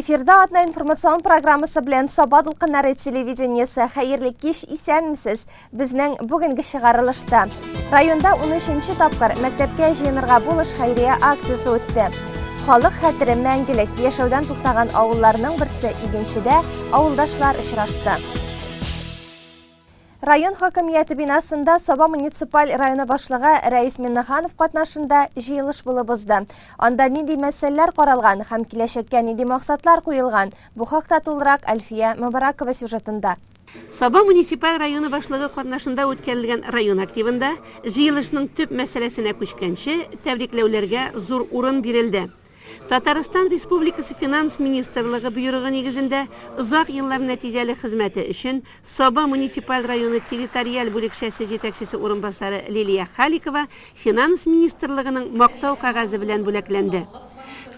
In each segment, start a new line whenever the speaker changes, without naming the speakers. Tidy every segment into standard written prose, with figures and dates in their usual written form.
Эфирда атна информацион программасы белән Саба дулкыннары телевидениесе. Хәерле кич, исәнмесез. Безнең бүгенге чыгарылышта районда 13-нче тапкыр мәктәпкә җыенырга булыш хәйрия акциясе үтте. Халык хәтере мәңгелек яшәүдән туктаган авылларның берсе Игенчедә авылдашлар очрашты. Район хакимияте бинасында Саба муниципаль районы башлыгы Рәис Миннаханов катнашында җыелыш булып узды. Анда нинди мәсьәләләр каралган һәм киләчәккә нинди максатлар куелган? Бу хакта тулырак Әлфия Мөбаракова сюжетында.
Саба муниципаль районы башлыгы катнашында үткәрелгән район активында җыелышның төп мәсьәләсенә күчкәнче тәбрикләүләргә зур урын бирелде. Татарстан Республикасы финанс министрлыгы буйрыгы нигезендә узак еллар нәтиҗәле хезмәте өчен Саба муниципаль районы территориаль бүлекчәсе җитәкчесе урынбасары Лилия Халикова финанс министрлыгының мактау кагазы белән бүләкләнде.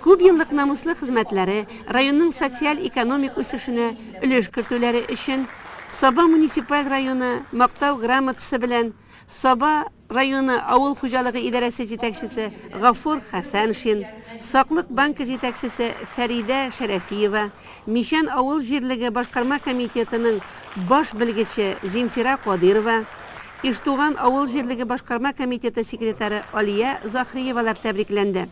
Күп еллык намуслы хезмәтләре, районның социаль-экономик үсешенә өлеш кертүләре өчен Саба муниципаль районы мактау грамотасы белән Саба районы авыл хуҗалыгы идарәсе җитәкчесе Гафур Хәсәншин, Саклык банкы җитәкчесе Фәридә Шәрәфиева, Мишән авыл җирлеге башкарма комитетының баш белгече Зинфира Кадырова, Иштуган авыл җирлеге башкарма комитеты секретары Алия Захриевалар тәбрикләнде.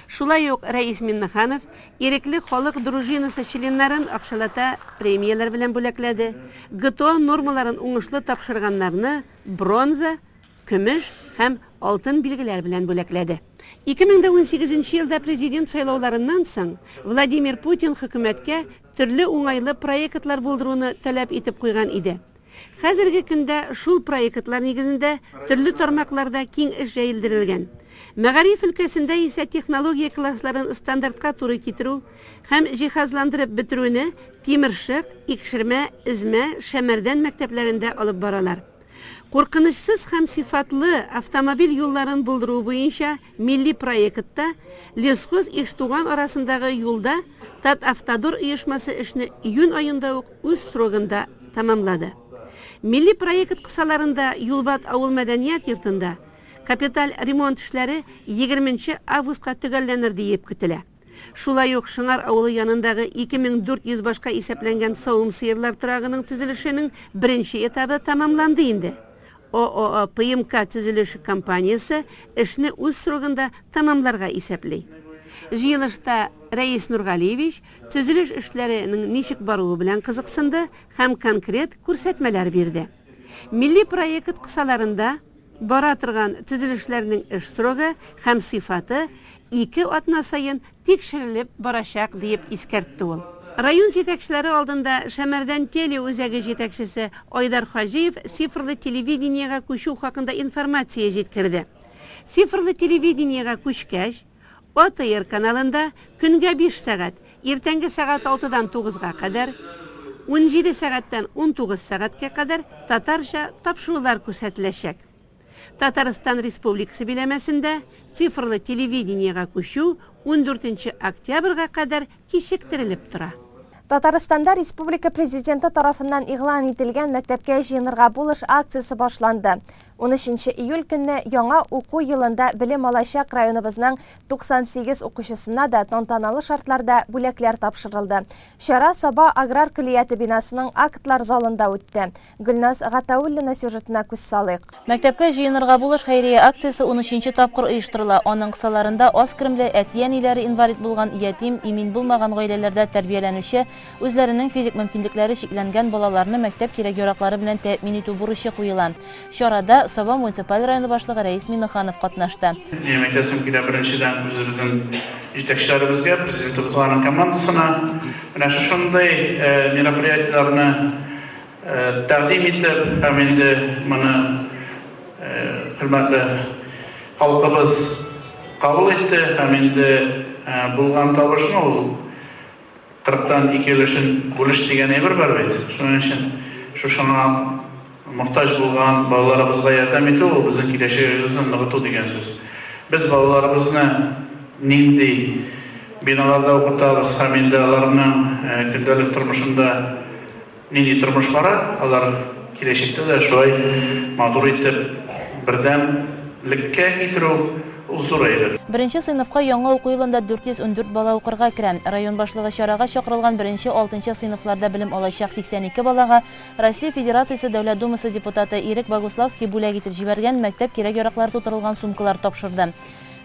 Шулай ук Рәис Миннаханов ирекле халык дружинасы членнарын акчалата премиялар белән бүләкләде. ГТО нормаларын уңышлы тапшырганнарны бронза, көмеш һәм алтын билгеләр белән бүләкләде. 2018 елда президент сайлауларыннан соң Владимир Путин хөкүмәткә төрле уңайлы проектлар булдыруны таләп итеп куйган иде. Хәзерге көндә шул проектлар нигезендә төрле тармакларда киң эш җәелдерелгән. Мәгариф өлкәсендә исә технология классларын стандартка туры китерү һәм җиһазландырып бетерүне Тимершык, Икшермә, Измә, Шәмәрдән мәктәпләрендә алып баралар. Куркынычсыз һәм сифатлы автомобиль юлларын булдыру буенча милли проектта Лесхоз Иштуган арасындагы юлда Татавтодор оешмасы эшне июнь аенда ук үз срогында тамамлады. Милли проект кысаларында Юлбат авыл мәдәният йортында капиталь ремонт эшләре 20 августка төгәлләнер дип көтелә. Шулай ук Шыңар авылы янындагы 2400 башка исәпләнгән савым сыерлар торагының төзелешенең беренче этабы тамамланды инде. ООО ПМК төзелеше компаниясе эшне үз срогында тамамларга исәпли. Җыелышта Рәис Нургалиевич төзелеш эшләренең ничек баруы белән кызыксынды һәм конкрет күрсәтмәләр бирде. Милли проект кысаларында бара торган төзелешләрнең эш срогы һәм сыйфаты 2 атна сайын тикшерелеп барачак дип искәртте ул. Район җитәкчеләре алдында Шәмәрдән теле үзәге җитәкчесе Айдар Хаҗиев цифрлы телевидениегә күчү хакында информация җиткерде. Цифрлы телевидениегә күчкәч, ОТР каналында көнгә 5 сәгать, иртәнге сәгать 6-дан 9-га кадәр, 17 сәгатьтән 19 сәгатькә кадәр татарча тапшырулар күрсәтеләчәк. Татарстан Республикасы биләмәсендә цифрлы телевидениегә күчү 14 октябрьгә кадәр кичектерелеп тора.
Татарстанда республика президенты тарафыннан игълан ителгән мәктәпкә җыенырга булыш акциясе башланды. 13 июль көнне яңа уку елында белем алачак районыбызның 98 укучысына да тантаналы шартларда бүләкләр тапшырылды. Чара Саба аграр көллияте бинасының актлар залында үтте. Гөлназ Гатауллина сюжетына күз салыйк.
Мәктәпкә җыенырга булыш хәйрия акциясе 13-нче тапкыр оештырыла. Аның кысаларында аз кремле әтиәниләре инвалид булган, ятим, имин булмаган гаиләләрдә тәрбияләнүче, үзләренең физик мөмкинлекләре чикләнгән балаларны мәктәп кирәк-яраклары белән тәэмин итү бурычы куела. Чарада Саба муниципаль районы башлыгы Рәис Миннаханов катнашты.
Мәктәпсем килә беренчедән үзебезнең җитәкчеләребезгә, президентыбызга, командасына менә шушындай мероприятиеләрне тәкъдим итеп, һәм инде моны хөрмәтле халкыбыз кабул итте, һәм инде булган табышны ул 40-тан 2 өлешен бүлеш дигән әйбер бар бит. Шуның өчен шушыңа мохтаҗ булган балаларыбызга ярдәм итү ул безнең киләчәгебезне ныгыту дигән сүз. Без балаларыбызны нинди биналарда укытабыз һәм инде аларның көндәлек тормышында нинди тормышлары, алар киләчәктә дә шулай матур итеп бердәмлеккә китерү, зурайды.
Беренче сыйныфка яңа уку елында 414 бала укырга керә. Район башлыгы чарага чакырылган 1-6 сыйныфларда белем алачак 82 балага Россия Федерациясе Дәүләт Думасы депутаты Ирек Богуславский бүләк итеп җибәргән мәктәп кирәк-яраклар тутырылган сумкалар тапшырды.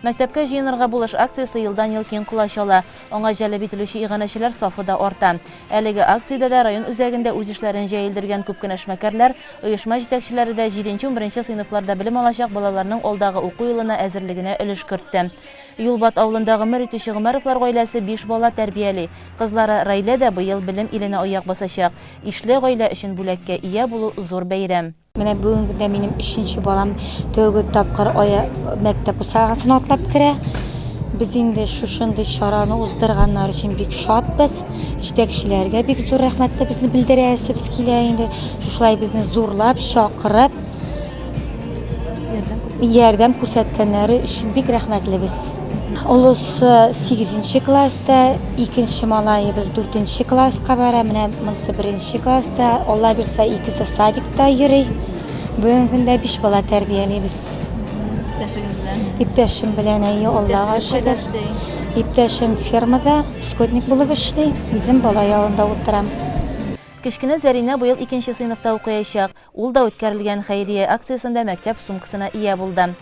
Мәктәпкә җыенырга булыш акциясе елдан-ел киң кулач ала. Аңа җәлеп ителүче иганәчеләр сафы да арта. Әлеге акциядә дә район үзәгендә үз эшләрен җәелдергән күп кенә эшмәкәрләр, оешма җитәкчеләре дә 7-11 сыйныфларда белем алачак балаларның алдагы уку елына әзерлегенә өлеш кертте. Юлбат авылындагы Мөритүче Гомәровлар гаиләсе 5 бала тәрбияли. Кызлары Раилә дә быел белем иленә аяк басачак. Ишле гаилә өчен бүләккә ия булу зур бәйрәм.
Менә бүгенгә минем 3нче балам тәүге тапкыр мәктәп усагысын атлап керә. Без инде шушындый чараны уздырганнар өчен бик шатбыз. Җитәкчеләргә бик зур рәхмәтне безне белдерәсебез килә инде. Шулай безне зурлап, чакырып, ярдәм күрсәткәннәре өчен бик рәхмәтлебез. Олысы 8нче класста, 2нче малаебыз 4нче класска бара, менә монысы 1нче класста, Алла бирсә икесе садикта йөри. Бүгенгә 5 бала тәрбиялибез. Иптәшем белән Аллага шөкер. Иптәшем фермада скотник булып эшли, үзем бала янында утырам.
Кечкенә Зәринә быел 2нче сыйныфта укыячак. Ул да үткәрелгән хәйрия акциясендә мәктәп сумкасына ия булды.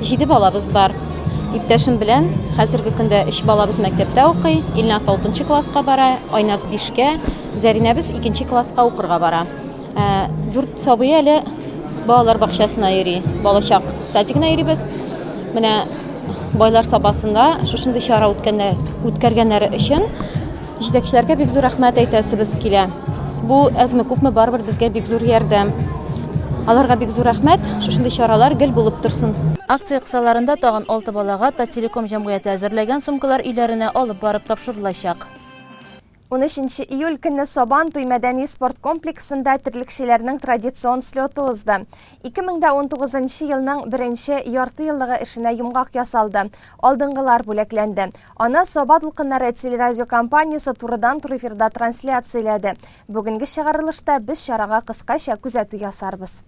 7 балабыз бар. Иптәшем белән хәзерге көндә 3 балабыз мәктәптә укый. Илназ 6нчы класска бара, Айназ 5кә, Зәринәбез 2нче класска укырга бара. 4 сабый әле балалар бакчасына йөри, балачак садигына йөрибез. Менә байлар сабасында шушындый чара үткәргәннәре өчен җитәкчеләргә бик зур рәхмәт әйтәсебез килә. Бу әзме күпме барбыр безгә бик зур ярдәм. Аларга бик зур рәхмәт, шушындый чаралар гел булып торсын.
Акция кысаларында тагын 6 балага Тателеком җәмгыяте әзерләгән сумкалар өйләренә алып барып тапшырылачак.
13 июль көнне Сабан туй мәдәни спорт комплексында терлекчеләрнең традицион слеты узды. 2019 елның 1нче ярты еллыгы эшенә йомгак ясалды. Алдынгылар бүләкләнде. Ана Саба дулкыннары телерадиокомпаниясе турыдан-тур эфирда трансляцияләде. Бүгенге чыгарылышта без чарага кыскача күзәтү ясарбыз.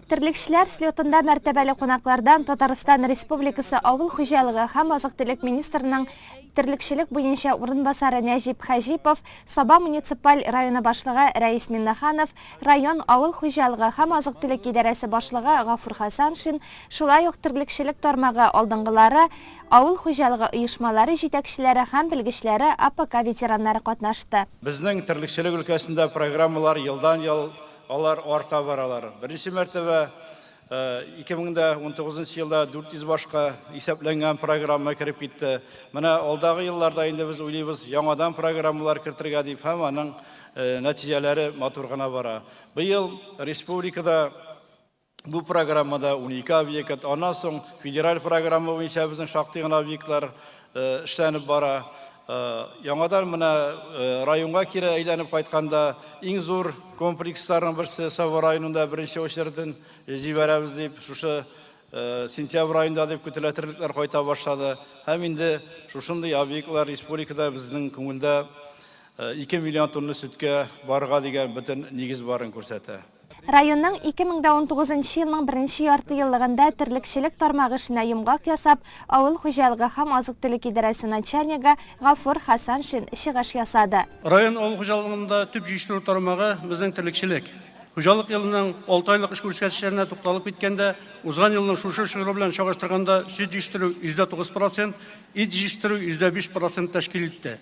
Терлекчеләр слетында мәртәбәле кунаклардан Татарстан Республикасы авыл хуҗалыгы һәм азык-төлек министрының терлекчелек буенча урынбасары Нәҗип Хаҗипов, Саба муниципаль районы башлыгы Рәис Миннаханов, район авыл хуҗалыгы һәм азык-төлек идарәсе башлыгы Гафур Хасаншин, шулай ук терлекчелек тармагы алдынгылары, авыл хуҗалыгы оешмалары җитәкчеләре һәм белгечләре АПК ветераннары катнашты.
Безнең терлекчелек өлкәсендә программалар елдан-ел алар арта баралар. Беренче мәртәбә 2019 елда 400 башка исәпләнгән программа кирип китте. Менә алдагы елларда инде без уйлыйбыз, яңадан программалар кертергә дип, һәм аның нәтиҗәләре матур гына бара. Быел республикада бу программада 12 объект, аннан соң федераль программа буенча безнең шактый гына объектлар эшләнеп бара. Яңадан менә районга кире әйләнеп кайтканда иң зур комплексларның берсе Саба районында беренче очереден җибәрәбез дип, шушы сентябрь айында дип көтелә терлекләр кайта башлады. Һәм инде шушындый объектлар республикада безнең күңелдә 2 миллион тонна сөткә барга дигән бөтен нигез барын күрсәтә.
Районның 2019 елның 1нче ярты еллыгында терлекчелек тармагы эшенә йомгак ясап, авыл хуҗалыгы һәм азык-төлек идарәсе начальнигы Гафур Хасаншин чыгыш ясады.
Район авыл хуҗалыгында төп җитештерү тармагы безнең терлекчелек. Хуҗалык елының 6 айлык эш күрсәткечләренә тукталып киткәндә, узган елның шушы чоры белән чагыштырганда сөт җитештерү 9%, ит җитештерү 5% тәшкил итте.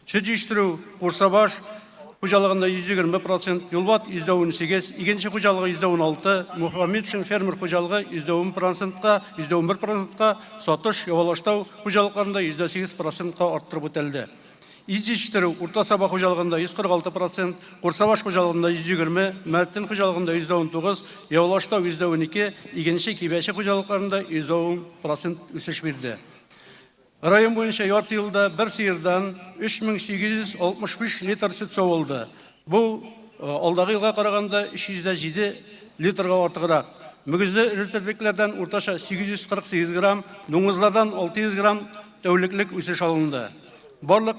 Сөт җитештерү Курсабаш хуҗалыгында 120%, Юлбат 18%, игенче хуҗалыгы 16%, Мөхәммәтшин фермер хуҗалыгы 10%-ка, 11%-ка, Сатыш, Явалаштау хуҗалыкларында 8%-ка арттырып үтелде. Ит җитештерү Урта Саба хуҗалыгында 146%, Курсабаш хуҗалыгында 120%, Мәртин хуҗалыгында 19%, Явалаштау 12%, игенче Кибәче хуҗалыкларында 10% үсеш бирде. Район буенча ярты елда бер сыердан 3865 литр сөт савылды. Бу алдагы елга караганда 307 литрга артыграк. Мөгезле өлтерлекләрдән уртача 848 грамм, дуңгызлардан 600 грамм тәүлеклек үсеш алынды. Барлык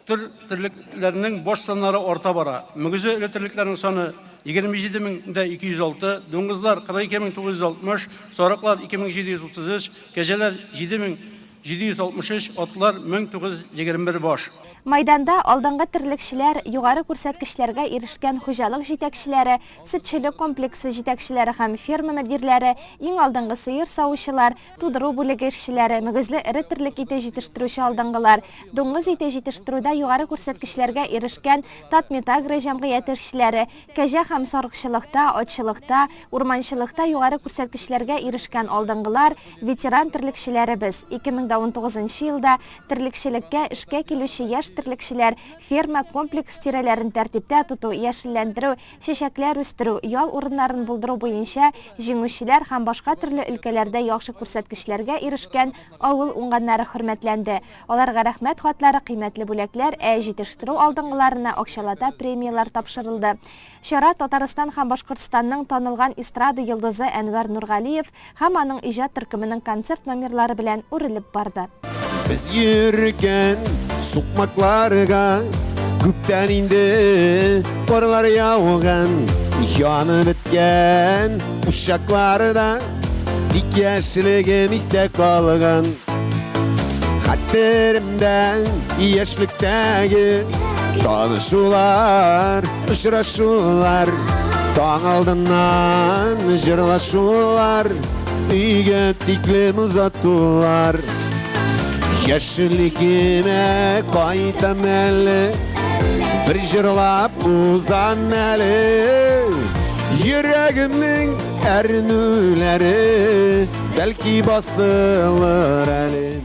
төр терлекләрнең баш саннары арта бара. Мөгезле өлтерлекләрнең саны 27206, доңгызлар 42960, сарыклар 2733, кәҗәләр 7763, атлар 1921 баш.
Майданда алдыңғы тірлекшілер, юғары күрсәткечләргә ирешкән хуҗалык җитәкчеләре, сөтчелек комплексы җитәкчеләре һәм ферма мөдирләре, иң алдыңғы сыер савучылар, тудыру бүлеге эшчеләре, мөгезле эре терлек ите җитештерүче алдыңгылар, дуңгыз ите җитештерүдә югары күрсәткечләргә ирешкән Татметагро җәмгыяте эшчеләре, кәҗә һәм сарыкчылыкта, атчылыкта, урманчылыкта югары күрсәткечләргә ирешкән алдыңгылар, ветеран терлекчеләребез. 2019 елда терлекчелеккә эшкә килүче яшь терлекчеләр ферма комплекс тирәләрен тәртиптә тоту, яшелләндерү, чәчәкләр үстерү, ял урыннарын булдыру буенча җиңүчеләр һәм башка төрле өлкәләрдә яхшы күрсәткечләргә ирешкән авыл уңганнары хөрмәтләнде. Аларга рәхмәт хатлары, кыйммәтле бүләкләр, җитештерү алдыңгыларына акчалата премиялар тапшырылды. Чара Татарстан һәм Башкортстанның танылган эстрада йолдызы Әнвәр Нургалиев һәм аның иҗат төркеменең концерт номерлары белән үрелеп барды.
Biz yürürken sokmaklarga küpten indi Korlar yağgan, yanı bitken Uşaklarda dik yaşlığım istek kalgan Hatterimden yaşlıktaki tanışular, ışıraşular Dağ aldından jırlaşular Üge diklim uzattular Yaşlıkime kaytam eli Bir jırlap uzan eli Yüreğimin ernüleri Belki basılır eli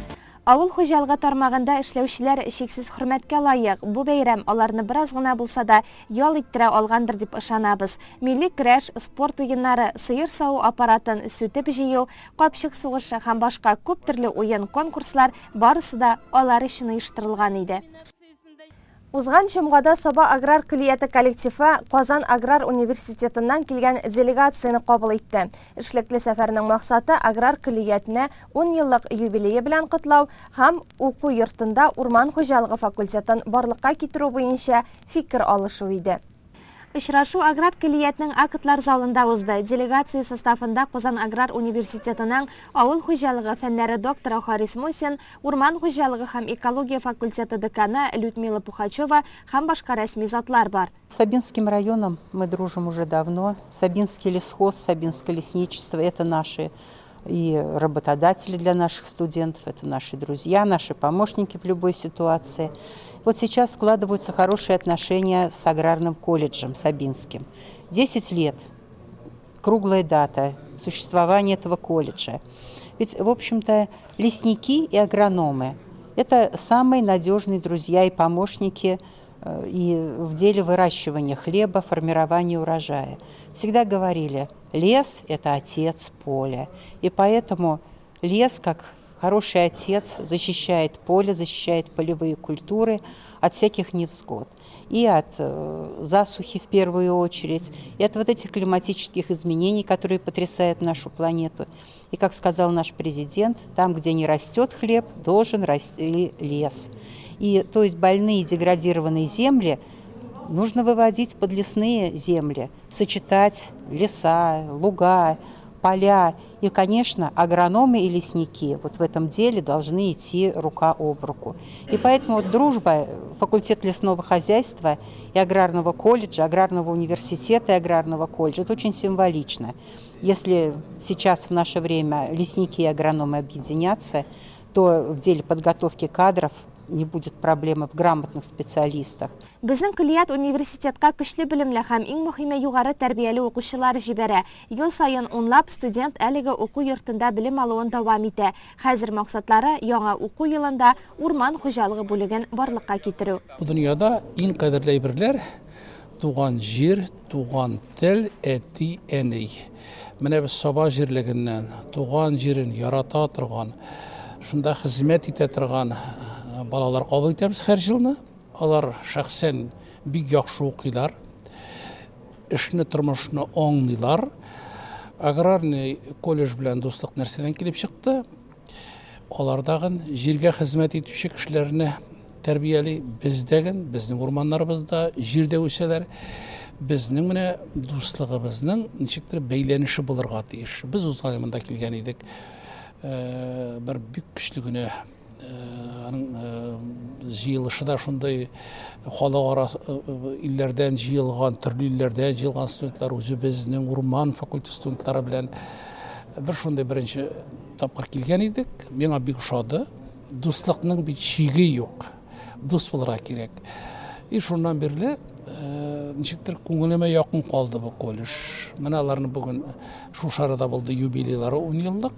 Авыл хуҗалыгы тармагында эшләүчеләр шексез хөрмәткә лаек. Бу бәйрәм аларны бераз гына булса да ял иттерә алгандыр дип ышанабыз. Милли көрәш, спорт уеннары, сыер сау аппаратын сүтеп җыю, капчык сугышы һәм башка күп төрле уен конкурслар барысы да алар өчен оештырылган иде. Узган җомгада Саба аграр көллияте коллективы Казан аграр университетыннан килгән делегацияне кабул итте. Эшлекле сәфәрнең максаты аграр көллиятенә 10 еллык юбилее белән котлау һәм уку йортында урман хуҗалыгы факультетын барлыкка китерү буенча фикер алышу иде. Очрашу аграр көллиятенең актлар залында узды. Делегация составында Казан аграр университетының авыл хуҗалыгы фәннәре докторы Харис Мусин, урман хуҗалыгы һәм экология факультеты деканы Людмила Пухачева һәм башка рәсми затлар бар.
С Сабинским районом мы дружим уже давно. Сабинский лесхоз, Сабинское лесничество – это наши и работодатели для наших студентов, это наши друзья, наши помощники в любой ситуации. Вот сейчас складываются хорошие отношения с аграрным колледжем Сабинским. 10 лет, круглая дата существования этого колледжа. Ведь, в общем-то, лесники и агрономы – это самые надежные друзья и помощники и в деле выращивания хлеба, формирования урожая. Всегда говорили, лес – это отец поля. И поэтому лес, как хороший отец, защищает поле, защищает полевые культуры от всяких невзгод. И от засухи в первую очередь, и от вот этих климатических изменений, которые потрясают нашу планету. И, как сказал наш президент, там, где не растет хлеб, должен расти лес. И, то есть больные деградированные земли нужно выводить под лесные земли, сочетать леса, луга, поля. И, конечно, агрономы и лесники вот в этом деле должны идти рука об руку. И поэтому вот дружба факультета лесного хозяйства и аграрного колледжа, аграрного университета и аграрного колледжа – это очень символично. Если сейчас в наше время лесники и агрономы объединятся, то в деле подготовки кадров не будет проблемы в грамотных специалистах.
Безнең көллият университетка көчле белемле һәм иң мөһиме югары тәрбияле укучылар җибәрә. Ел саен унлап студент әлеге уку йортында белем алуын дәвам итә. Хәзер максатлары яңа уку елында урман хуҗалыгы бүлеген барлыкка китерү.
Бу дөньяда иң кадерле әйберләр туган җир, туган тел, әти, әни. Менә без Саба җирлегеннән туган җирен ярата торган, шунда хезмәт итә торган балалар кабул итәбез һәр елны. Алар шәхсән бик яхшы укыйлар, эшне, тормышны аңлыйлар. Аграрный колледж белән дуслык нәрсәдән килеп чыкты? Алардагы җиргә хезмәт итүче кешеләрне тәрбияли, бездәген, безнең урманнарыбызда җирдә үсәләр. Безнең менә дуслыгыбызның ничектер бәйләнеше булырга тиеш. Без узган монда килгән идек. Бер бик көчле генә аның җыелышы да шундай халыкара илләрдән җыелган, төрле илләрдән җыелган студентлар үзе безнең урман факультеты студентлары белән бер шундай беренче тапкыр килгән идек. Миңа бик ошады. Дуслыкның бит чиге юк. Дус булырга кирәк. И шуннан бирле ничектер күңелемә якын калды бу колледж. Менә аларны бүген Шушарада булды юбилейлары 10 еллык.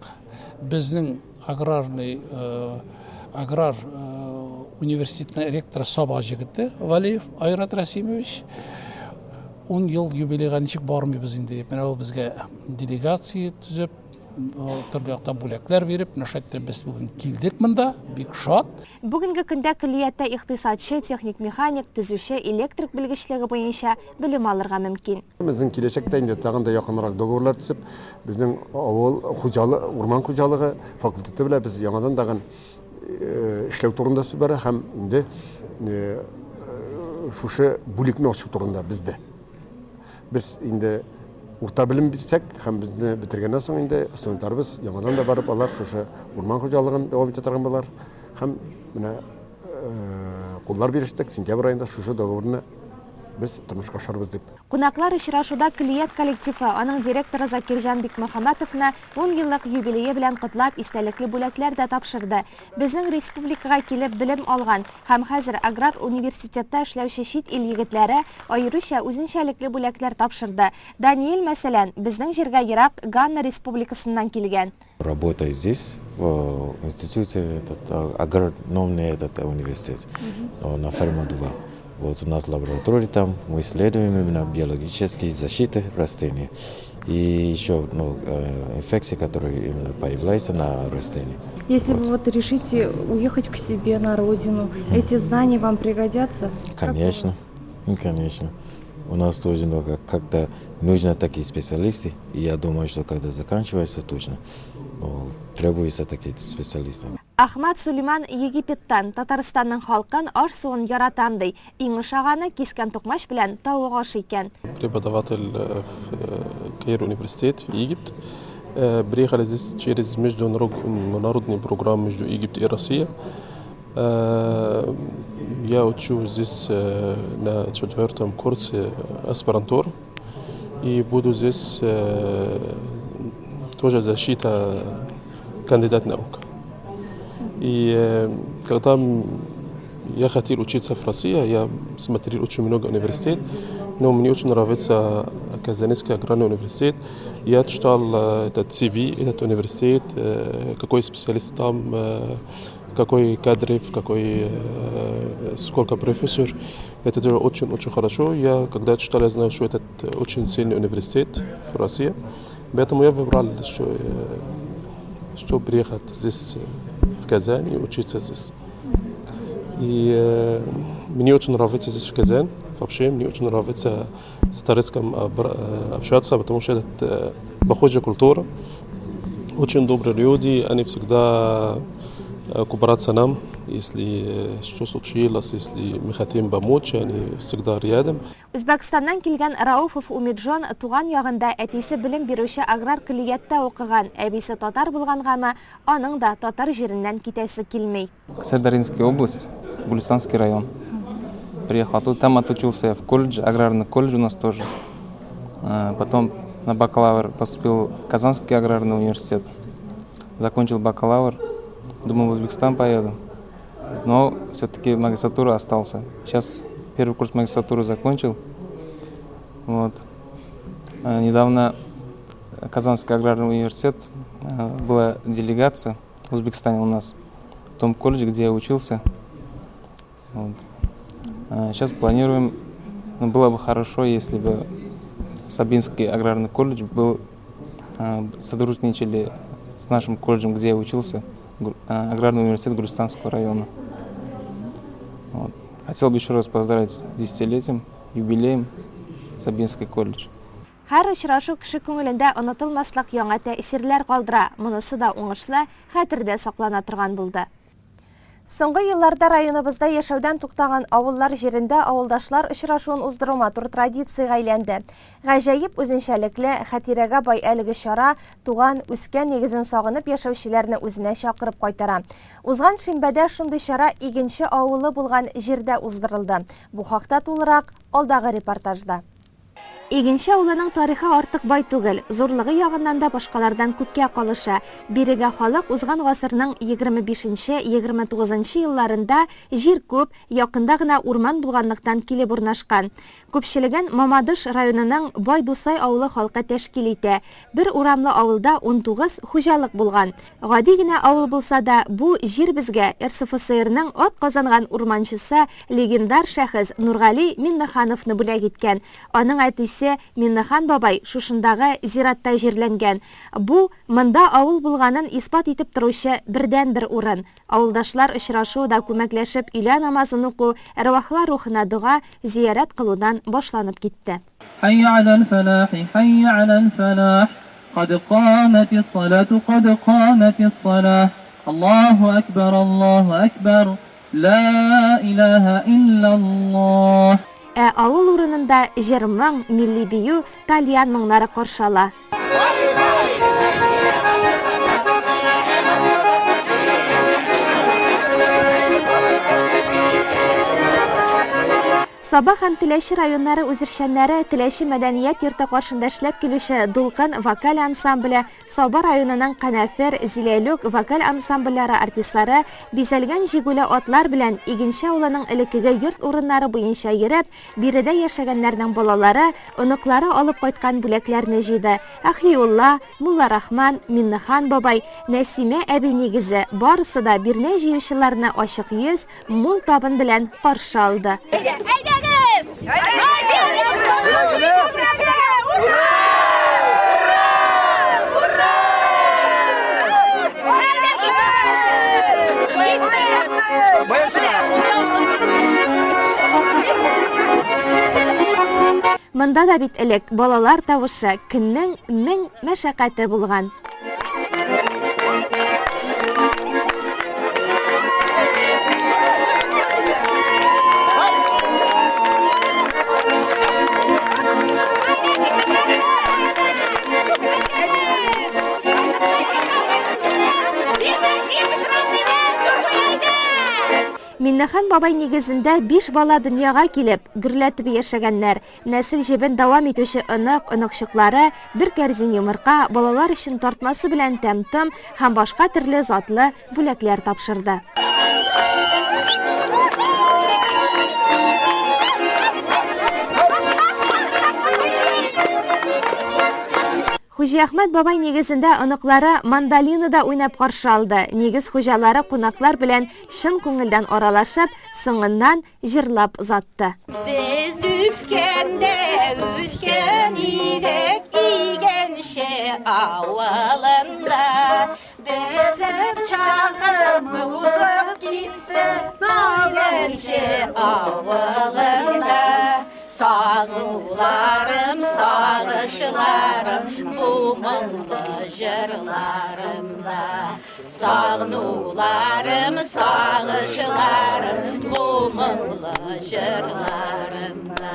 Безнең аграр университетның ректоры Саба җегете Валиев Айрат Расимович 10 ел юбилейга ничек бармыйбыз инде. Менә ул безгә делегация төзеп, төрле яктан бүләкләр биреп, нәшәттер без бүген килдек монда, бик шат.
Бүгенге көндә көллияттә икътисадчы, техник механик, төзүче, электрик белгечлеге буенча белем алырга мөмкин.
Безнең киләчәктә инде тагын да якынрак договорлар төзеп, безнең авыл хуҗалыгы, урман хуҗалыгы факультеты белән без яңадан тагын эшләү турында сүз бара һәм инде шушы бүлекне ачу турында бездә. Без инде урта белем бирсәк һәм безне битергәннән соң инде студентларыбыз яңадан да барып алар шушы урман хуҗалыгын дәвам итә торган булар һәм менә куллар бирештек сентябрь аенда шушы договорны без тормышка ашырбыз дип.
Кунаклар очрашуда көллият коллективы, аның директоры Закирҗан Бикмөхәммәтовны 10 еллык юбилее белән котлап истәлекле бүләкләр дә тапшырды. Безнең республикага килеп белем алган һәм хәзер аграр университетта эшләүче чит ил егетләре аеруча үзенчәлекле бүләкләр тапшырды. Даниил мәсәлән, безнең җиргә ерак Ганна республикасыннан килгән.
Работаю здесь, в институте, агрономный университет, на ферме 2. Вот у нас лаборатория там, мы исследуем именно биологические защиты растений и еще инфекции, которые именно появляются на растениях.
Если вы решите уехать к себе на родину, эти знания вам пригодятся?
Конечно, конечно. У нас тоже как-то нужны такие специалисты, и я думаю, что когда заканчивается точно, требуются такие специалисты.
Ахмат Сулейман Египеттан, Татарстанның халкын аш суын яратам ди. Иң ошаганы кискән тукмаш белән тавык ашы икән.
Преподаватель в Каир университет в Египет. Приехали здесь через международную программу между Египтом и Россией. Я учу здесь на 4-м курсе аспирантуру и буду здесь тоже защита кандидат наук. И когда я хотел учиться в России, я смотрел очень много университетов, но мне очень нравится Казанский аграрный университет. Я читал этот CV, этот университет, какой специалист там, какой кадров, сколько профессор. Это очень хорошо. Я когда читал, я знал, что это очень сильный университет в России. Поэтому я выбрал, что приехать здесь, в Казань, и учиться здесь. И мне очень нравится здесь в Казани. Вообще мне очень нравится с Торецком общаться, потому что это похожая культура. Очень добрые люди, они всегда кубратся нам, если что случилось, если мы хотим помочь, они всегда рядом.
Үзбәкстаннан килгән Рауфов Умиджон туган ягында әтисе белем бирүче аграр көллияттә укыган, әбисе татар булгангамы, аның да татар җиреннән китәсе килмей.
Сырдаринская область, Гульстанский район. Приехал тут, там отучился в колледже, аграрный колледж у нас тоже. Потом на бакалавр поступил в Казанский аграрный университет. Закончил бакалавр, думал, в Узбекистан поеду. Но все-таки магистратура остался. Сейчас первый курс магистратуры закончил. Вот. Недавно Казанский аграрный университет, была делегация в Узбекистане у нас, в том колледже, где я учился. Вот. Сейчас планируем, было бы хорошо, если бы Сабинский аграрный колледж был, сотрудничали с нашим колледжем, где я учился, аграрный университет Гульстанского района. Вот. Хотел бы еще раз поздравить с 10-летием, юбилеем Сабинский колледж.
Һәр очрашу кеше күңелендә онытылмаслык яңа тәэсирләр калдыра. Монысы да уңышлы, хәтердә саклана торган булды. Соңгы елларда районыбызда яшәүдән туктаган авыллар җирендә авылдашлар очрашуын уздыру матур традициягә әйләнде. Гаҗәеп үзенчәлекле, хатирәгә бай әлеге чара туган, үскән нигезен сагынып яшәүчеләрне үзенә чакырып кайтара. Узган шимбәдә шундый чара игенче авылы булган җирдә уздырылды. Бу хакта тулырак алдагы репортажда. Игенче авылының тарихы артык бай түгел, зурлыгы ягыннан да башкалардан күпкә калыша. Бирегә халык узган гасырның 25-29 елларында җир күп, якында гына урман булганлыктан килеп урнашкан. Күпчелеген Мамадыш районының Байдусай авылы халкы тәшкил итә. Бер урамлы авылда 19 хуҗалык булган. Гади генә авыл булса да, бу җир безгә РСФСРның ат казанган урманчысы легендар шәхес Нургали Миннахановны бүләк иткән. Аның әтисе Миннахан бабай шушындагы зиратта җирләнгән. Бу монда авыл булганын испат итеп торучы бердән-бер урын. Авылдашлар очрашу да күмәкләшеп илә намазын уку, әрвахлар рухына дуга, зиярат кылудан башланып китте.
Hayya alal falah, hayya alal falah. Qad qamatis salatu, qad qamatis salah. Allahu akbar, Allahu akbar. La ilaha illallah.
Авыл урынында җырмың, милли бию, тальян моңнары каршала. Саба һәм Теләче районнары үзешчәннәре Теләче мәдәният йорты каршында эшләп килүче Дулкын вокаль ансамбле, Саба районының Канафер, Зиләлүк вокаль ансамбльләре артистлары бизәлгән җигүле атлар белән Игенче авылының элеккеге йорт урыннары буенча йөреп, биредә яшәгәннәрнең балалары, оныклары алып кайткан бүләкләрне җыйды. Әхлиулла, Мулла Рахман, Миннахан бабай, Нәсимә әби нигезе барысы да бирнә җыючыларны ачык йөз, мул табын белән каршы алды. Монда да бит элек балалар тавышы көннең мең мәшәкате булган. Миннахан бабай нигезендә 5 бала дөньяга килеп, гөрләтеп яшәгәннәр. Нәсел җебен дәвам итүче онок-онокчыклары бер кәрзин йомырка, балалар өчен тартмасы белән тәм-том һәм башка төрле затлы бүләкләр тапшырды. Хуҗа Әхмәт бабай нигезендә оныклары мандолинада уйнап каршы алды. Нигез хуҗалары кунаклар белән шын күңелдән аралашып, соңыннан җырлап узатты.
Без үскәндә үскән идек Игенче авылында. Безнең чагым узып китте Игенче авылында. Сагнуларым, сагышларым, бу моңлы җырларымда. Сагнуларым, сагышларым, бу моңлы җырларымда.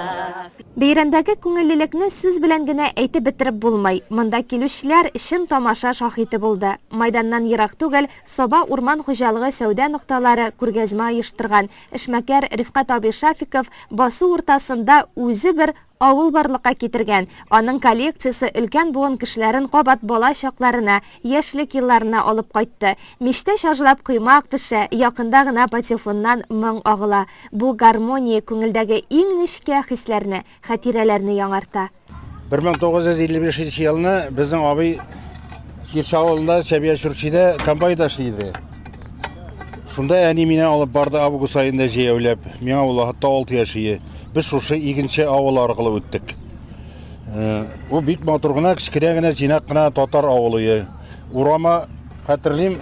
Бәйрәмдәге күңеллелекне сүз белән генә әйтеп бетереп булмай. Монда килүчеләр шын тамаша шаһиты булды. Майданнан ерак түгел Саба урман хуҗалыгы сәүдә нокталары күргәзмә оештырган. Эшмәкәр Рифкат Аби Шафиков басу уртасында үзе бер авыл барлыкка китергән. Аның коллекциясе өлкән буын кешеләрен кабат бала чакларына, яшьлек елларына алып кайтты. Миштә шажлап коймак пешә, якында гына патефоннан моң агыла. Бу гармония күңелдәге иң нечкә хисләрне, хатирәләрне яңарта.
1955 елны безнең абый Кирча авылында Чәбия Чурчида комбайнда эшләде. Шунда әни мине алып барды август айында җәяүләп. Миңа ул хатта 6 яшь. Biz шушы Игенче авыл аркылы үттек. Бу бик матур гына, кичкенә генә җинәк кына татар авылы. Урама хәтерлим,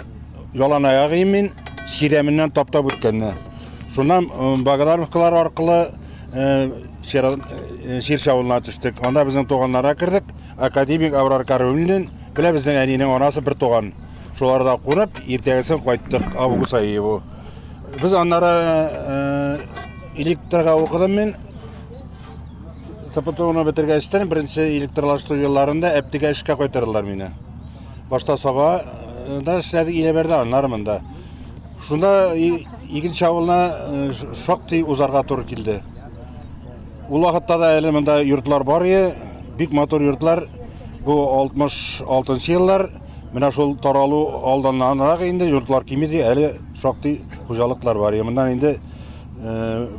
ялан аягым мин Ширемнән таптап үткәнне. Шуннан Багадаровкалар аркылы Ширша авылына төштек. Анда безнең туганнарга кирдек. Академик Аврар Карулин белән безнең әнинең анасы бер туган. Шуларда кунып, иртәгесен кайттык август айы бу. Biz onlara elektrga okudum men. Sapatonu bitirgəçdən birinci elektrlaşdırу yıllarında əptiga işə qoytardılar məni. Başta sabah da işlədik ilə berdi anlarımında. Şunda ikinci avılına çok uzarga tur kildi. O vaxtda da elimdə yurtlar var ya, büyük motor yurtlar bu 66 yıllar Mena şol taralı aldanlanaraq indi yurtlar kimidi, әлі şoqti xo'jaliklar var. Bundan indi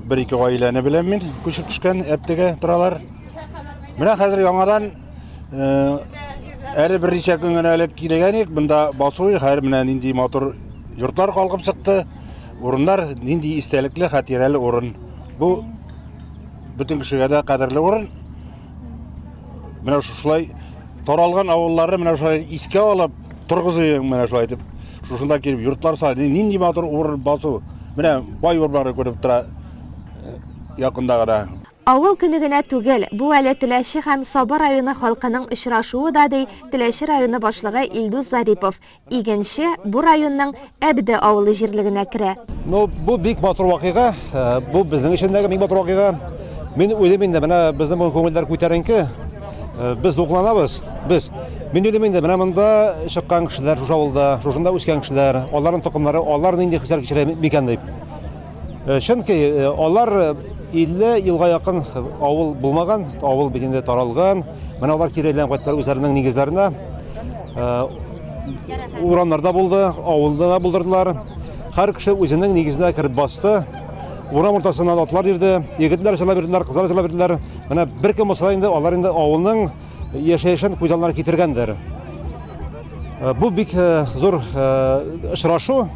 bir-iki oilani bilen men көчүп түшкән әптеге торалар. Менә хәзер яңадан әле берничә көн генә элек килгән идек. Монда басуй һәр менә нинди мотор йортлар калкып чыкты. Урыннар нинди истәлекле, хатирәле урын. Бу бүтән кешегә дә кадерле урын. Менә шулай таралган авылларны менә шулай искә алып торгызыйм менә шулай дип. Шушында килеп йортлар сайды нинди мотор урын басу. Менә бай урлары күреп тора якында гына.
Авыл көне генә түгел, бу әле Теләче һәм Саба районы халкының очрашуы да ди Теләче районы башлыгы Илдус Зарипов. Игенче бу районның Әбде авылы җирлегенә керә.
Бу бик матур вакыйга, бу безнең өчен бик матур вакыйга. Мин уйлыйм инде менә безнең бу күңелләр күтәренке. Без дукланабыз. Мин уйлыйм инде менә монда чыккан кешеләр, шушы авылда, шушында үскән кешеләр, аларның тукымнары, алар нинди хисләр кичерә микән дип. Чөнки алар 50 елга якын авыл булмаган, авыл бит инде таралган. Менә алар кирәлән кайттылар үзләренең нигезләренә. Урамнарда булды, авылда да булдырдылар. Һәр кеше үзенең нигезенә кирип басты. Урам уртасына атлар йөрде, егетләр сала бирделәр, кызлар сала бирделәр. Менә бер кем булса инде алар инде авылның яшәешен күзаллар китергәндер. Бу бик зур очрашу.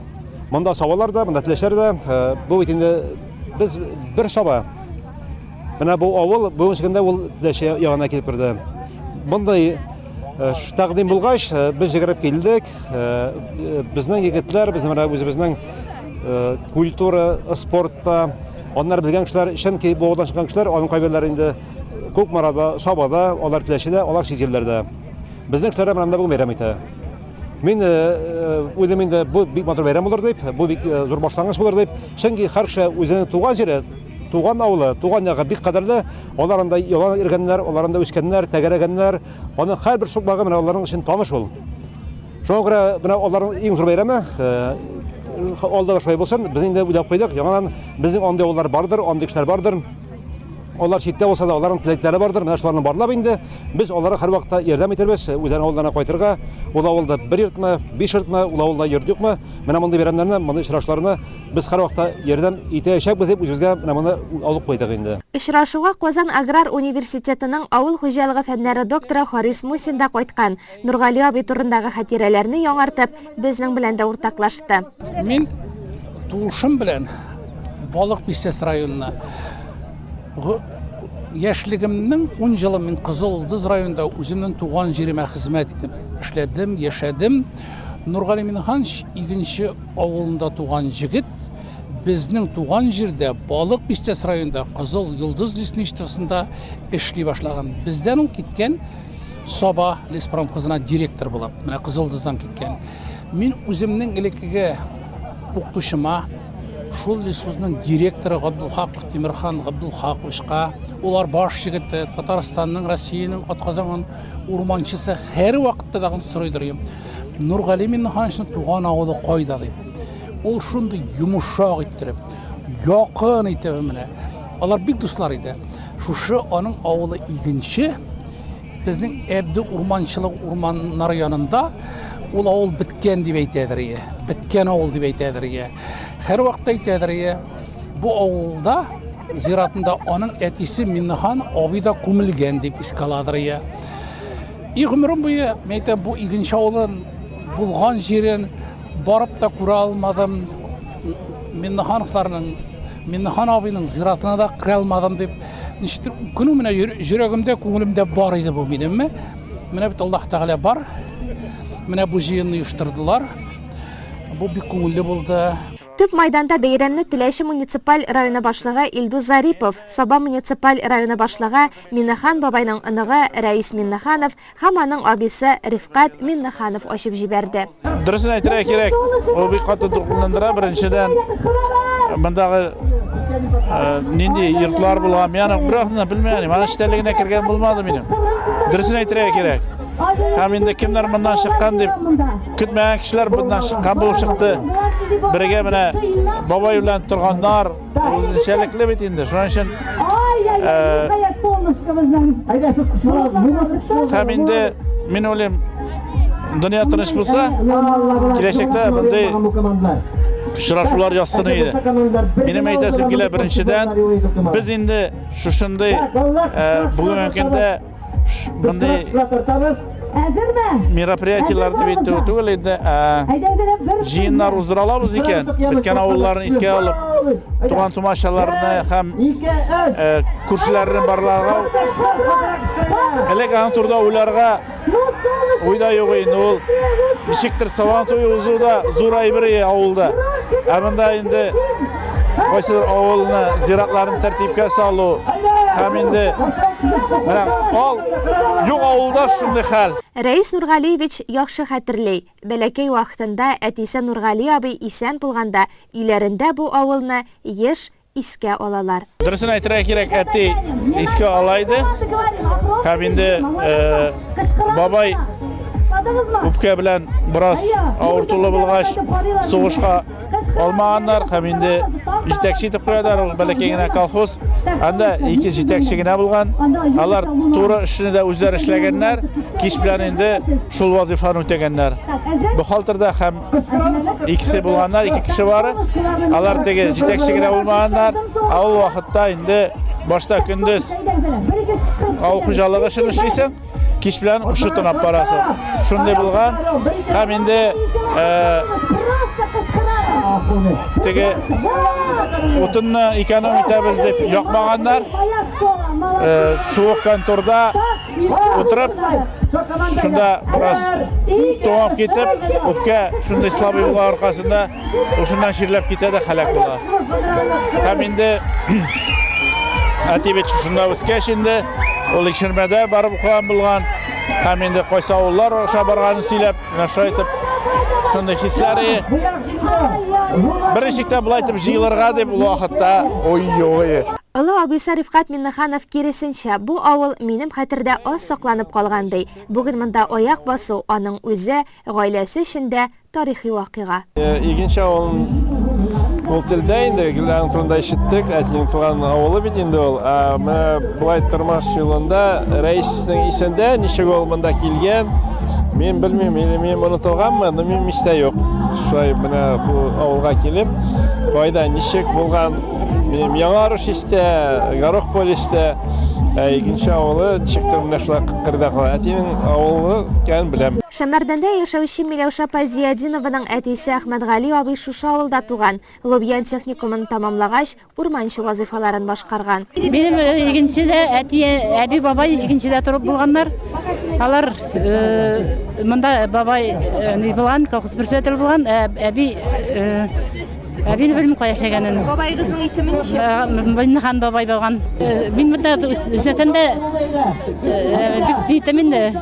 Монда савалар да, монда Теләчәр дә, бу бит инде biz bir saba. Менә бу авыл бу үскәндә ул Теләче ягына килеп керде. Мондай тәкъдим булгач, без җигрәп килдек. Безнең егетләр, безнең культура, спортта, onlar bilгән кешеләр, чөнки бу авылдан чыккан кешеләр, аның кайберләре инде Күкмарада, Сабада, алар Теләчедә, алар шизерләрдә. Безнең кешеләр менә бу бәйрәм итә. Мин уйлыйм инде бу бик матур бәйрәм булыр дип, бу бик зур башлангыч булыр дип. Чөнки һәр кеше үзенең туган җире, туган авылы, туган ягы бик кадерле. Алар анда ялан иргәннәр, алар анда үскәннәр, тәгәрәгәннәр. Аның һәрбер шуклыгы менә аларның өчен таныш ул. Шуңа күрә менә аларның иң зур бәйрәме алдыгы шулай булсын. Без инде уйлап куйдык, яңадан безнең анда авыллар бардыр, анда кешеләр бардыр. Алар читтә булса да аларның теләкләре бардыр. Менә шуларны барлап инде без аларга һәр вакытта ярдәм итәрбез. Үзән авылларына кайтырга. Ул авылда 1 йортмы, 5 йортмы, ул авылда йөрдүкме? Менә мондай бәйрәмнәрне, мондай очрашларны без һәр вакытта ярдәм итәчәкбез дип үзебезгә менә моны алып куйдык инде.
Очрашуга Казан Аграр университетының авыл хуҗалыгы фәннәре докторы Харис Мусин да кайткан. Нургали абый турындагы хатирәләрне яңартып, безнең белән дә уртаклашты.
Мин тушым белән Балык Бистәс районына яшьлегемнең 10 елы мин Кызылдыз районында үземнең туган җиремә хезмәт итеп эшләдем, яшәдем. Нургали Минханович игенче авылында туган җегет безнең туган җирдә Балык Бистәс районында Кызыл Йолдыз лесничествосында эшли башлаган. Бездән ул киткән Саба леспромхозына директор булып, менә Кызылдыздан киткән. Мин үземнең элеккегә укытучыма шул лесхозның директоры Габдулхаков Тимирхан Габдулхаковичка, улар баш җигете, Татарстанның, Россиянең атказанган урманчысы һәр вакытта да сорыйдырым. Нургали Минхановичның туган авылы кайда дип. Ул шундый йомшак иттереп, якын итеп менә. Алар бик дуслар иде. Шушы аның авылы игенче безнең Әбде урманчылык урманнары янында ул авыл биткән дип әйтәдер. Биткән авыл дип әйтәдер. Һәр вакытта әйтәдер. Бу авылда зиратында аның әтисе Минхан абый да күмелгән дип искаладыр. Игъмрым буе мәйтәм бу игенче авылын булган җирен барып та күрә алмадым. Минхан абыйның зиратына да кирә алмадым дип. Ништер күнү менә йөрәгемдә, күңелемдә бар иде бу минем. Менә бит Аллаһ Тәгалә бар. Менә бу җыенны оештырдылар. Бу бик күңелле булды.
Төп майданда бәйрәмне Теләче муниципаль районы башлыгы Илдус Зарипов, Саба муниципаль районы башлыгы Миннахан бабайның оныгы Рәис Миннаханов һәм аның абисы Рифкат Миннаханов ачып җибәрде.
Дөресен әйтергә кирәк. Ул бик каты дулкынландыра. Беренчедән Bundağı nindi yurtlar bulgan. Yani bırakın bilmeyeni. Bana işlerliğine kirgen bulmadı benim. Dürüsün aytıraya gerek. Hem indi kimler bundan çıkan deyip kütmeyen kişiler bundan çıkan bulup çıktı. Birge mine baba bilen turganlar uzunçelikli bitindi. Şunun için hem indi min olayım dünya tanış bulsa gelecekte bunday şuraşular yazsın iyiydi. Benim eytesim gile birinciden biz indi şuşunday bugün mümkünde bunday merapriyatiyalarda bitti tug'ildi. Jiyinlar uzduralabız ekan. Bitgan avullarni esga olib, tugan tomashalarni ham kurslarni barlarga elegan turda ularga oyda yo'q endi ul nishikdir savan to'yi uzuvda zo'r aybiri avulda. Abunda endi qaysidir avulni ziratlarini tartibga solu ham endi mana ol yo'q avulda shunday hal.
Рәис Нургалиевич яхшы хәтерләй. Бәләкәй вакытында әтисе Нургали абый исән булганда өйләрендә бу авылны еш искә алалар.
Дөресен әйтергә кирәк, әти искә алайды. Һәм инде бабай үпкә белән бераз авыртулы булгач сугышка алмаганнар. Һәм инде җитәкче итеп куялар, бәләкәй генә колхоз. Анда ике җитәкче генә булган. Алар туры эшне дә үзләре эшләгәннәр. Кич белән инде шул вазифаны үтәгәннәр. Бу халтырда һәм икесе булганнар, ике кеше бары. Алар теге җитәкче генә булмаганнар. Ул вакытта инде башта көндез авыл хуҗалыгы эшен эшлисең, кич белән ушу тынап барасың. Шундый булган. Һәм инде теге утынны эконом итәбез дип якмаганнар. Суык конторда утырып, шунда бераз тоңап китеп, үпкә шундай слабый булган аркасында ошоннан ширләп китә дә һәлак була. Һәм инде әтибет шунда үскәч инде ул ишермәдә барып укыган булган. Һәм инде кайсы авыллар аша барганын сөйләп, наша әйтеп, шундай хисләре беренчектә булай итеп җыелырга дип ул вакытта ой-ой.
Олы абыйсы Рифкат Миннеханов киресенчә, бу авыл минем хәтердә аз сакланып калгандай. Бүген монда аяк басу аның үзе, гаиләсе өчен дә тарихи вакыйга.
Икенче авыл ул телдә инде гелән турында ишеттек, әтинең туган авылы бит инде ул. Менә булай тормыш юлында рәиснең исендә ничек ул монда килгән? Мен белмим, мен онытылганмы, но мен мистә юк. Шулай менә бу авылга килеп, кайда ничек булган? Мен Яңарыш истә, Горох полистә, икенче авылы чиктер менә шулай кырда кала. Әтинең авылы икән беләм.
Шәмәрдәндә яшәүче Миләүшә Пазиядинованың әтисе Әхмәтгали абый шушы авылда туган. Лобьян техникумын тамамлагач, урманчы вазифаларын башкарган.
Минем икенчедә әби бабай икенчедә торып булганнар. Алар монда бабай ни булган, колхоз председатель булган, әби Әбине белмим кая яшәгәнен.
Бабайгызның исеме ничек?
Миннехан бабай булган. Мин монда үсәсәндә бик мине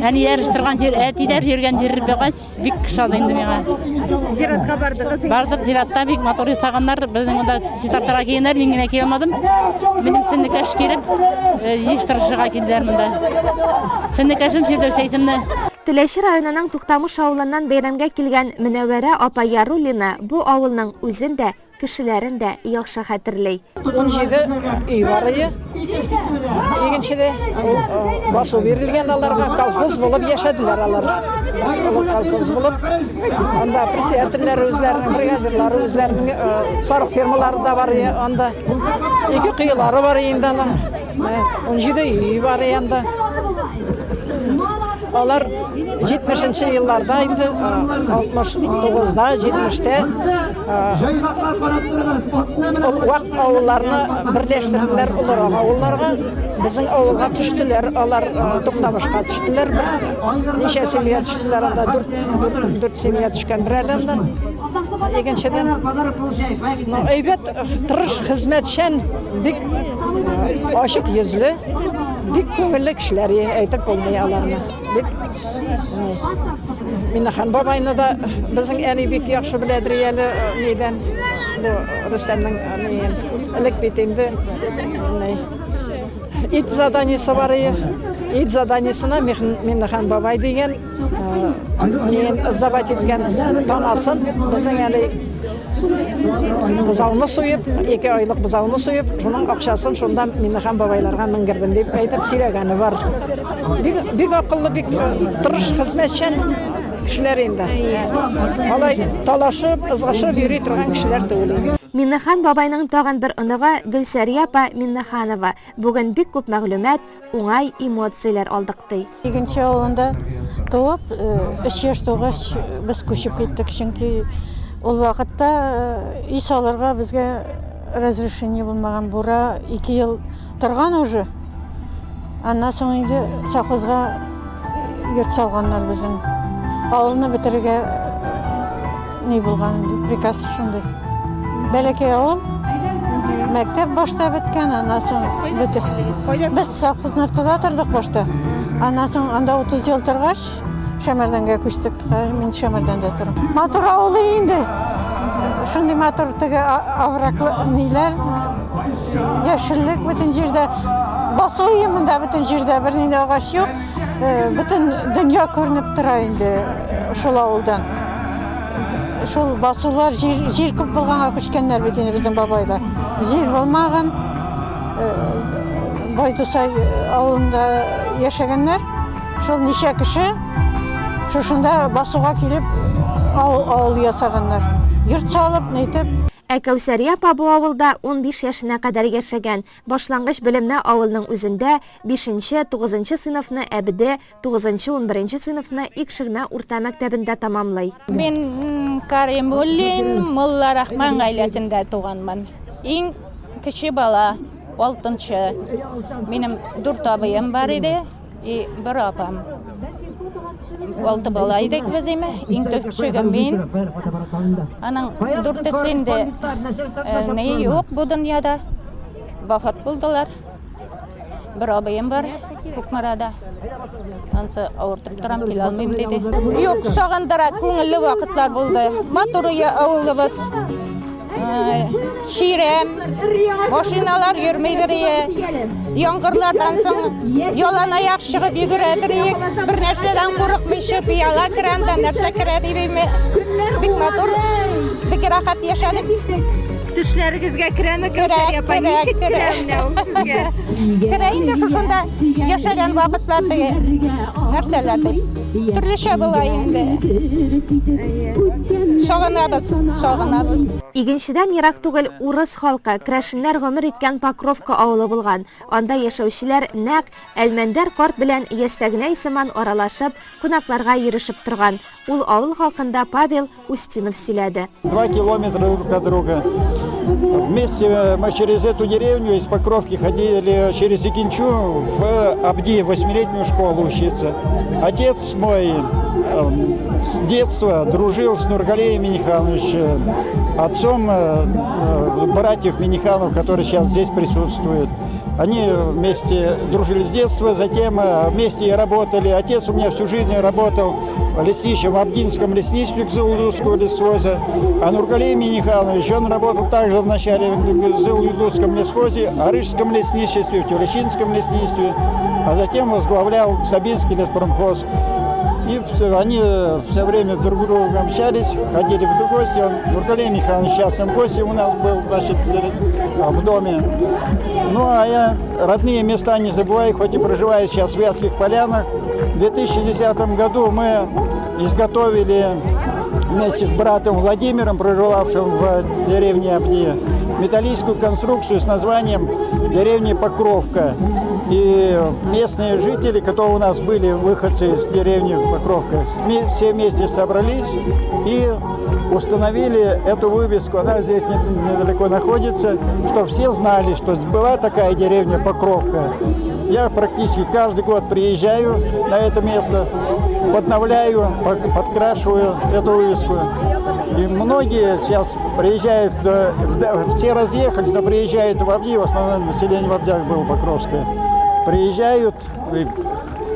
әни ярыш торган җир, әтиләр йөргән җир булгач, бик шат инде миңа.
Зиратка бардыгыз.
Бардык зиратта бик мотор ясаганнар. Безнең монда ситартырга килгәннәр, мин генә килмәдем. Минем сөннекәш килеп, җыштырышырга килделәр монда. Сөннекәшем җирдә сәйсемне.
Теләче районының Туктамыш авылыннан бәйрәмгә килгән Менәвәрә апа Яруллина бу авылның үзен дә, кешеләрен дә яхшы хәтерләй.
17 үй бар иде. Икенчедә басу бирелгән аларга, колхоз булып яшәделәр алар. Колхоз булып, анда председательләр үзләренең, бригадирлары үзләренең сарык фермалары да бар иде. Анда ике кыйлары бар инде аның. 17 үй бар инде. Алар 70-нче елларда инде 69-да, 70-тә вак авылларны берләштерделәр оларак авылларга. Безнең авылга төштеләр, алар Туктамышка төштеләр. Ничә семья төштеләр, анда 4 семья төшкәндер әле. Икенчедән әйбәт тырыш хезмәтчән, бик ачык йөзле. бик күңелле кешеләр, әйтеп булмый аларны. Бик Миннәхан бабайны да безнең әни бик яхшы беләдер әле нидән бу Рөстәмнең элек бит инде ит заданиесе бар иде. Ит заданиесына Миннәхан бабай дигән мен забат иткән танасын безнең әле бузауны суеп, 2 айлык бузауны суеп, шуның акчасын шунда Миннәхан бабайларга меңгердем дип әйтеп сөйләгәне бар. Бик акыллы, бик тырыш хезмәтчән кешеләр инде. Алай талашып, ызгышып йөри торган кешеләр түгел.
Миннәхан бабайның тагын бер оныгы Гөлсәрия апа Миннәханова. Бүген бик күп мәгълүмат, уңай эмоциялар алдык ди.
2нче авылында туып, 3 яшь тугач без күчеп киттек, чөнки ул вакытта үй салырга безгә разрешение булмаган, бура 2 ел торган уже. Аннан соң инде совхозга йорт салганнар безнең. Авылны бетерергә ни булган инде, приказ шундый. Бәләкәй авыл, мәктәп башта беткән, аннан соң бетеп. Без совхознавтада тордык башта. Аннан соң анда 30 ел торгач, Шәмәрдәнгә күчтек. Мин Шәмәрдәндә торам. Матур авылы инде. Шундый матур теге авраклы ниләр, яшеллек бөтен җирдә, басу йымында бөтен җирдә бер нинди агач юк. Бөтен дөнья күренеп тора инде шул авылдан. Шул басулар җир күп булганга күчкәннәр бит инде безнең бабайда. Җир булмаган, Байдусай авылында яшәгәннәр. Шул ничә кеше шушында басуга килеп авыл ясаганнар. Йорт салып, нитеп.
Кәүсәрия апа бу авылда 15 яшенә кадәр яшәгән. Башлангыч белемне авылның үзендә 5нче, 9нчы сыйныфны әбидә, 9нчы, 11нче сыйныфны Икшермә урта мәктәбендә тамамлый.
Мин Каримуллин Мулла Рахман гаиләсендә туганмын. Иң кече бала 6нчы. Минем 4 абыем бар иде, и бер апам. 6 бала идек без име, иң төпчеге мин. Аның 4-сендә не юк бу дөньяда. Вафат булдылар. Бер абыем бар, Күкмарада. Ансы авыртып торам, килә алмыйм диде. Юк, сагындыра, күңелле вакытлар булды. Матурия авылыбыз. Ширем, машиналар йөрмәйдер иде. Яңгырлардан соң ялан аяк чыгып йөгерәдер иде. Бер нәрсәдән курыкмыйча пияла кранда нәрсә керә дибеме. Бик матур, бик рахат яшәдек.
Төшләрегезгә керәме Кәүсәрия апа? Ничек керә сезгә?
Керә инде шушында яшәгән вакытларда нәрсәләр дип. Төрлечә була инде. Сагынабыз.
Игенчедән ерак түгел урыс халкы, керәшеннәр гомер иткән Покровка авылы булган. Анда яшәүчеләр нәкъ Әлмәндәр карт белән ястәгенә сыман аралашып, кунакларга йөрешеп торган. Ул авыл хакында Павел Устинов сөйләде.
2 километра друг от друга. Вместе мы через эту деревню из Покровки ходили через Игенчу в Абди 8-летнюю школу учиться. Отец мой с детства дружил с Нургалеем Минихановичем, отцом братьев Миниханов, которые сейчас здесь присутствуют. Они вместе дружили с детства, затем вместе и работали. Отец у меня всю жизнь работал лесничим в Абдинском лесничестве к Зылудусского лесхоза. А Нургалей Миниханович, он работал также вначале в Зылудусском лесхозе, Арышском лесничестве, в Тюлещинском лесничестве, а затем возглавлял Сабинский леспромхоз. И они все время друг с другом общались, ходили в гости. Нургалей Михайлович частым гостем у нас был, значит, в доме. Ну, а я родные места не забываю, хоть и проживаю сейчас в Вятских Полянах. В 2010 году мы изготовили вместе с братом Владимиром, проживавшим в деревне Абди, металлическую конструкцию с названием «Деревня Покровка». И местные жители, которые у нас были, выходцы из деревни Покровка, все вместе собрались и установили эту вывеску. Она здесь недалеко находится, чтобы все знали, что была такая деревня Покровка. Я практически каждый год приезжаю на это место, подновляю, подкрашиваю эту вывеску. И многие сейчас приезжают, все разъехались, но приезжают в Абди, в основном население в Абдях было Покровское. приезжают и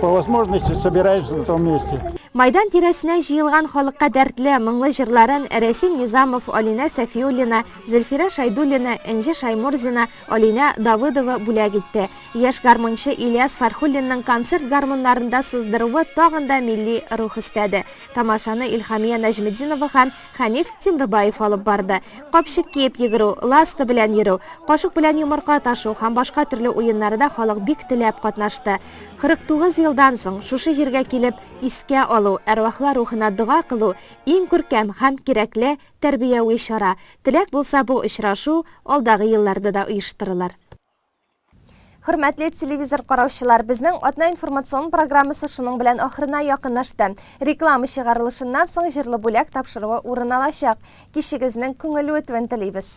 по возможности собираемся на том месте.
Майдан тирәсенә җыелган халыкка дәртле моңлы җырларын Рәсим Низамов, Алина Сафиуллина, Зөлфира Шайдуллина, Энҗе Шаймурзина, Алина Давыдова бүләк итте. Яшь гармончы Ильяс Фархуллинның концерт гармоннарында сыздыруы тагын да милли рух истәде. Тамашаны Илхамия Нәҗметдинова һәм Хәниф Тимрбаев алып барды. Капчык киеп йөгерү, ласта белән йөрү, кашык белән йомырка ташу һәм башка төрле уеннарда халык бик теләп катнашты. 49 елдан соң шушы җиргә килеп искә алу, әрвахлар рухына дуга кылу иң күркәм һәм кирәкле тәрбияви чара. Теләк булса бу очрашу алдагы елларда да оештырылыр. Хөрмәтле телевизор караучылар, безнең атна информацион программасы шуның белән ахырына якынлашты. Реклама чыгарылышыннан соң җырлы бүләк тапшыруы урын алачак. Кичегезнең күңелле үтүен телибез.